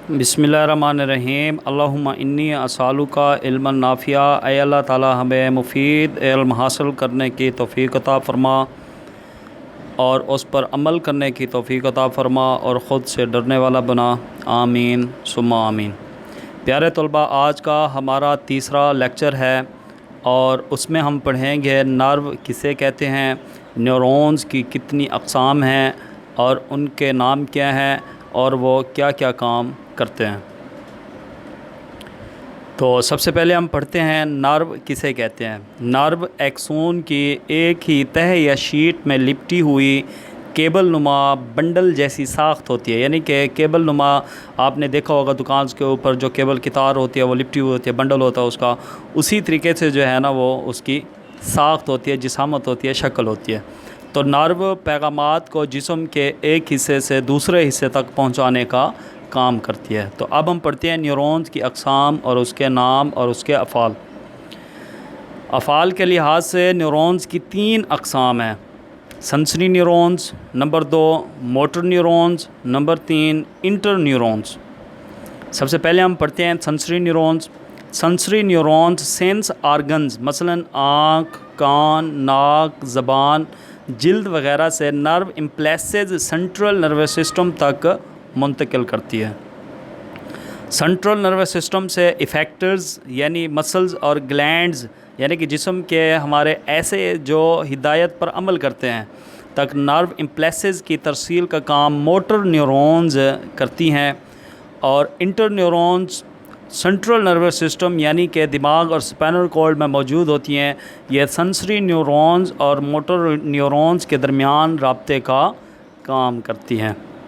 बिस्मिल्लाहिर्रहमानिर्रहीम। अल्लाहुम्मा इन्नी अस्अलुका इल्मन नाफिया। ऐ अल्लाह ताला हमें मुफीद इल्म हासिल करने की तौफ़ीक़ अता फ़रमा और उस पर अमल करने की तौफ़ीक़ अता फ़रमा और ख़ुद से डरने वाला बना। आमीन सुम्मा आमीन। प्यारे तलबा, आज का हमारा तीसरा लेक्चर है और उसमें हम पढ़ेंगे नर्व किसे कहते हैं, न्यूरॉन्स की कितनी अक़साम हैं और उनके नाम क्या हैं और वो क्या क्या काम करते हैं। तो सबसे पहले हम पढ़ते हैं नर्व किसे कहते हैं। नर्व एक्सोन की एक ही तह या शीट में लिपटी हुई केबल नुमा बंडल जैसी साख्त होती है। यानी कि केबल नुमा आपने देखा होगा दुकान के ऊपर जो केबल की तार होती है वो लिपटी हुई होती है, बंडल होता है उसका, उसी तरीके से जो है ना वो उसकी साख्त होती है, जिसामत होती है, शक्ल होती है। तो नर्व पैगामात को जिस्म के एक हिस्से से दूसरे हिस्से तक पहुंचाने का काम करती है। तो अब हम पढ़ते हैं न्यूरॉन्स की अक़साम और उसके नाम और उसके अफ़ाल। अफ़ाल के लिहाज से न्यूरॉन्स की 3 अक़साम हैं। Sensory neurons, number 2 motor neurons, number 3 inter neurons. सबसे पहले हम पढ़ते हैं sensory neurons. Sensory neurons sense organs मसलन आँख, कान, नाक, ज़बान, जिल्द वगैरह से nerve impulses central nervous system तक मुंतकिल करती है। सेंट्रल नर्वस सिस्टम से इफ़ेक्टर्स यानी मसल्स और ग्लैंड्स यानी कि जिस्म के हमारे ऐसे जो हिदायत पर अमल करते हैं तक नर्व इम्पल्सेस की तरसील का काम मोटर न्यूरॉन्स करती हैं। और inter neurons central nervous system यानी कि दिमाग और स्पाइनल कॉर्ड में मौजूद होती हैं। यह सेंसरी न्यूरॉन्स और मोटर न्यूरॉन्स के दरमियान राब्ते का काम करती हैं।